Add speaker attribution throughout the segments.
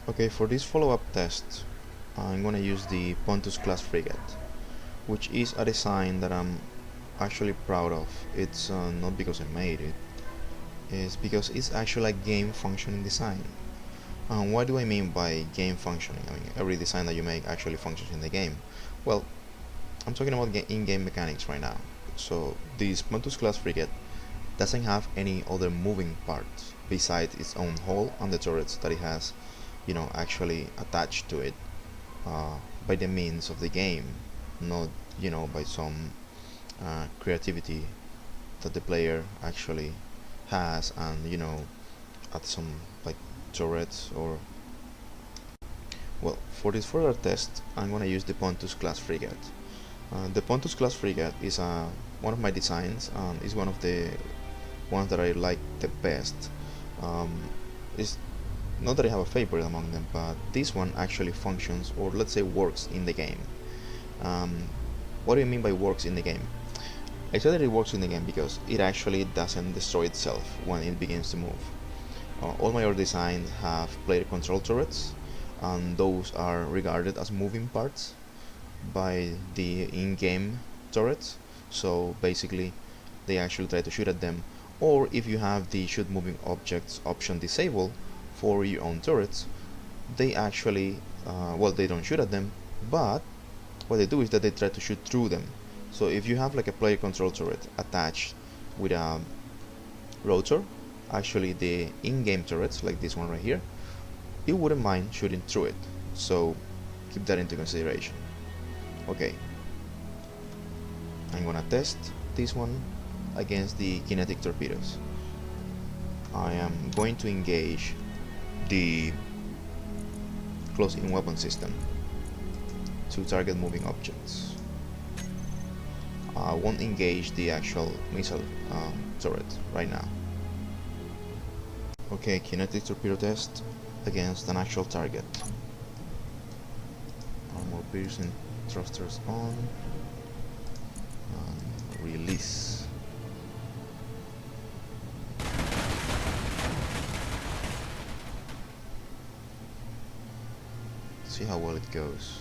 Speaker 1: Okay, for this follow-up test, I'm gonna use the Pontus class frigate, which is a design that I'm actually proud of. It's not because I made it, it's because it's actually a game functioning design. What do I mean by game functioning? I mean, every design that you make actually functions in the game. Well, I'm talking about in-game mechanics right now. So this Pontus class frigate doesn't have any other moving parts besides its own hull and the turrets that it has, actually attached to it uh, by the means of the game, not by some creativity that the player actually has, and add some like turrets or well. For this further test, I'm gonna use the Pontus class frigate. The Pontus class frigate is one of my designs and is one of the ones that I like the best. Um, it's not that I have a favorite among them, but this one actually functions, or let's say works in the game. Um, what do you mean by works in the game? I said that it works in the game because it actually doesn't destroy itself when it begins to move. All my other designs have player control turrets, and those are regarded as moving parts by the in-game turrets. So basically, they actually try to shoot at them. Or if you have the shoot moving objects option disabled for your own turrets, they actually, they don't shoot at them, but what they do is that they try to shoot through them. So if you have like a player control turret attached with a rotor, actually the in-game turrets, like this one right here, it wouldn't mind shooting through it. So keep that into consideration. Okay, I'm gonna test this one against the kinetic torpedoes. I am going to engage the close-in weapon system to target moving objects. I won't engage the actual missile turret right now. Okay, kinetic torpedo test against an actual target. Armor piercing thrusters on and release. See how well it goes.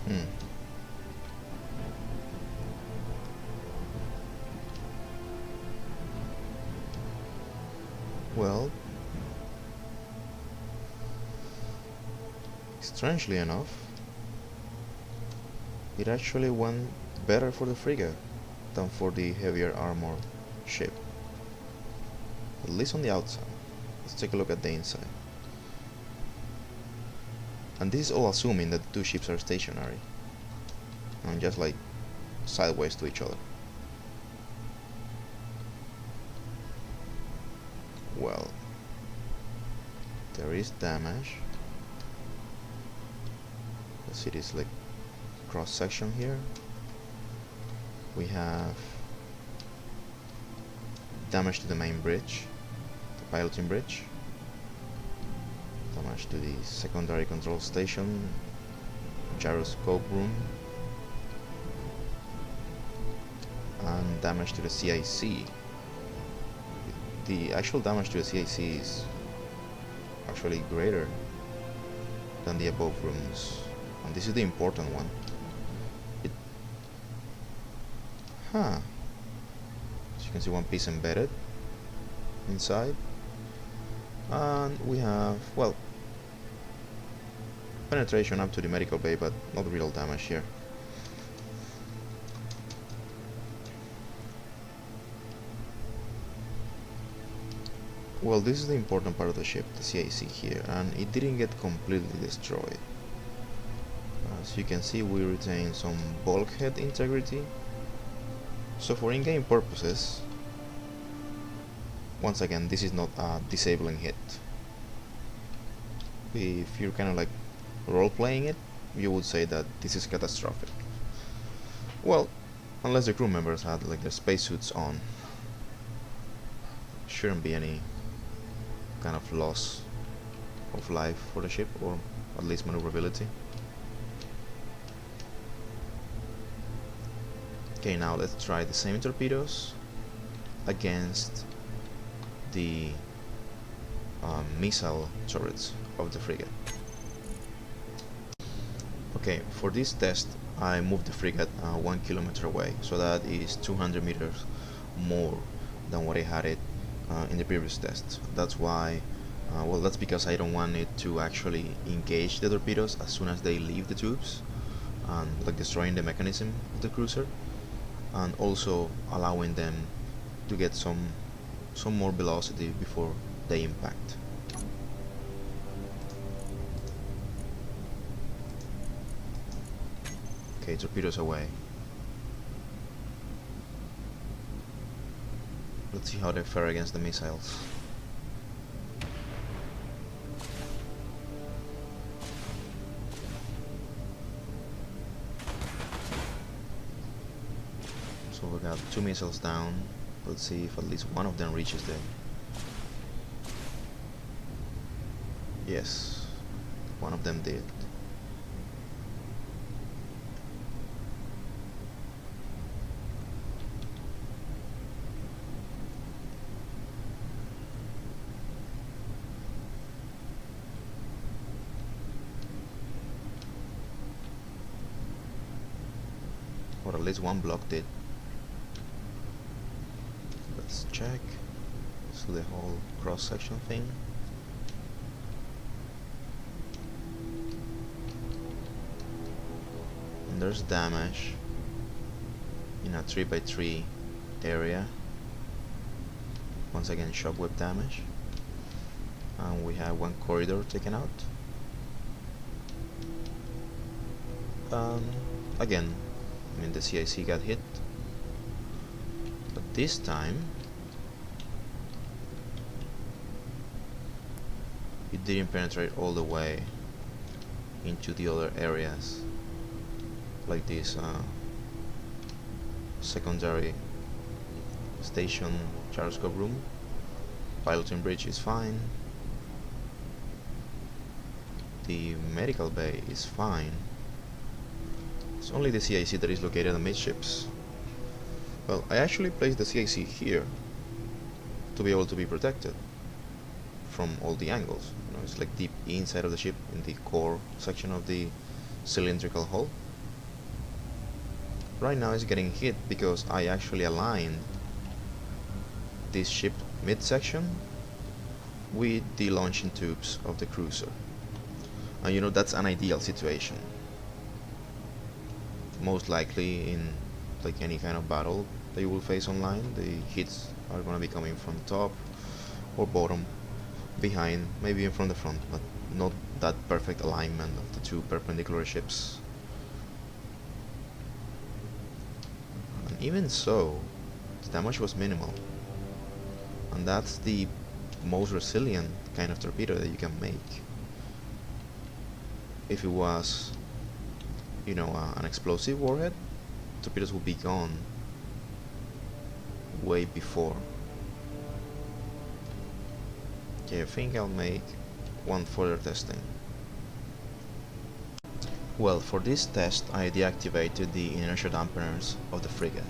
Speaker 1: Hmm. Well, strangely enough, it actually went better for the frigate than for the heavier armored ship. At least on the outside. Let's take a look at the inside. And this is all assuming that the two ships are stationary and just like sideways to each other. Well, there is damage. Let's see this like cross section here. We have damage to the main bridge, the piloting bridge, damage to the secondary control station, gyroscope room, and damage to the CIC. The actual damage to the CIC is actually greater than the above rooms, and this is the important one. So you can see one piece embedded inside, and we have, well, penetration up to the medical bay, but not real damage here. Well, this is the important part of the ship, the CIC here, and it didn't get completely destroyed. As you can see, we retain some bulkhead integrity. So for in-game purposes, once again, this is not a disabling hit. If you're kind of like role-playing it, you would say that this is catastrophic. Well, unless the crew members had like their spacesuits on, shouldn't be any kind of loss of life for the ship, or at least maneuverability. Okay, now let's try the same torpedoes against the missile turrets of the frigate. Okay, for this test I moved the frigate 1 kilometer away, so that is 200 meters more than what I had it in the previous test. That's why, well, that's because I don't want it to actually engage the torpedoes as soon as they leave the tubes, and like destroying the mechanism of the cruiser, and also allowing them to get some more velocity before they impact. Okay, torpedoes away. Let's see how they fare against the missiles. So we got 2 missiles down. Let's see if at least one of them reaches there. Yes, one of them did. Or at least one block did. Let's check. So the whole cross-section thing. And there's damage in a 3x3 area. Once again, shockwave damage. And we have one corridor taken out. Again, I mean, the CIC got hit, but this time it didn't penetrate all the way into the other areas, like this secondary station gyroscope room. Piloting bridge is fine. The medical bay is fine. It's only the CIC that is located amidships. Well, I actually placed the CIC here to be able to be protected from all the angles. You know, it's like deep inside of the ship in the core section of the cylindrical hull. Right now it's getting hit because I actually aligned this ship midsection with the launching tubes of the cruiser. And you know, that's an ideal situation. Most likely in like any kind of battle that you will face online, the hits are going to be coming from top or bottom, behind, maybe even from the front, but not that perfect alignment of the two perpendicular ships. And even so, the damage was minimal, and that's the most resilient kind of torpedo that you can make. If it was, you know, an explosive warhead, torpedoes will be gone way before. Okay, I think I'll make one further testing. Well, for this test I deactivated the inertia dampeners of the frigate.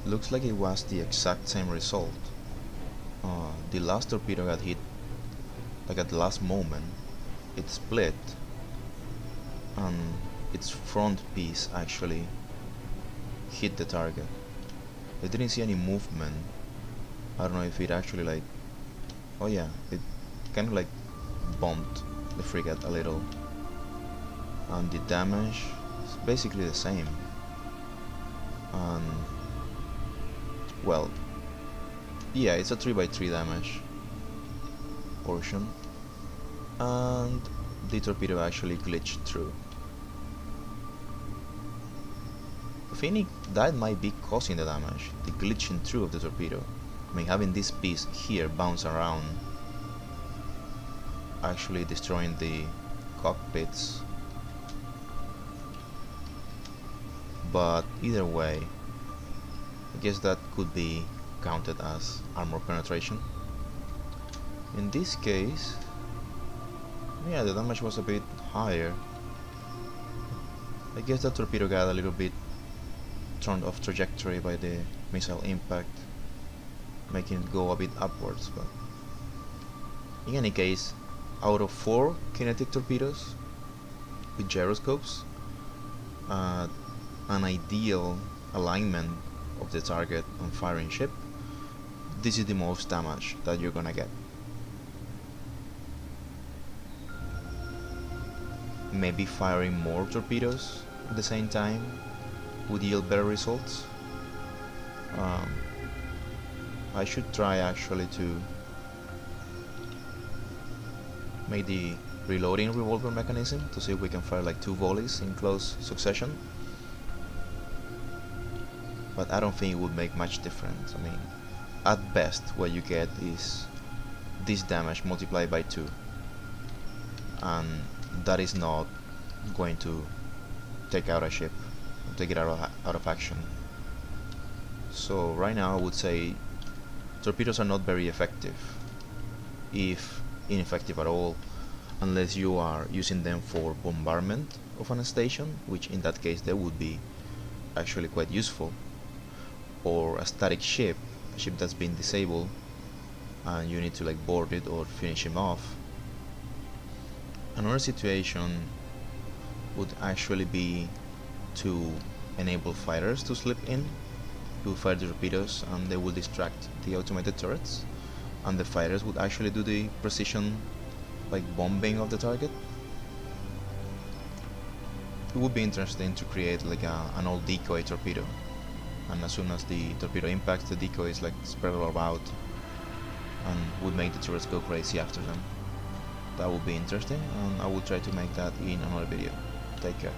Speaker 1: Looks like it was the exact same result. The last torpedo got hit like at the last moment. It split and its front piece actually hit the target. I didn't see any movement. I don't know if it actually like, oh yeah, it kind of like bumped the frigate a little. and the damage is basically the same. And well, yeah, it's a 3x3 damage portion, and the torpedo actually glitched through. I think that might be causing the damage, the glitching through of the torpedo. I mean, having this piece here bounce around, actually destroying the cockpits. But either way, I guess that could be counted as armor penetration. In this case, yeah, the damage was a bit higher. I guess that torpedo got a little bit thrown off trajectory by the missile impact, making it go a bit upwards. But in any case, out of 4 kinetic torpedoes with gyroscopes, an ideal alignment of the target on firing ship, this is the most damage that you're gonna get. Maybe firing more torpedoes at the same time would yield better results. I should try actually to make the reloading revolver mechanism to see if we can fire like 2 volleys in close succession. But I don't think it would make much difference. I mean, at best what you get is this damage multiplied by 2, and that is not going to take out a ship, take it out of action. So right now I would say torpedoes are not very effective, if ineffective at all, unless you are using them for bombardment of an station, which in that case they would be actually quite useful, or a static ship, a ship that's been disabled and you need to like board it or finish him off. Another situation would actually be to enable fighters to slip in, to fire the torpedoes, and they will distract the automated turrets, and the fighters would actually do the precision like bombing of the target. It would be interesting to create like an old decoy torpedo, and as soon as the torpedo impacts, the decoy is like spread all about and would make the turrets go crazy after them. That would be interesting, and I will try to make that in another video. Take care.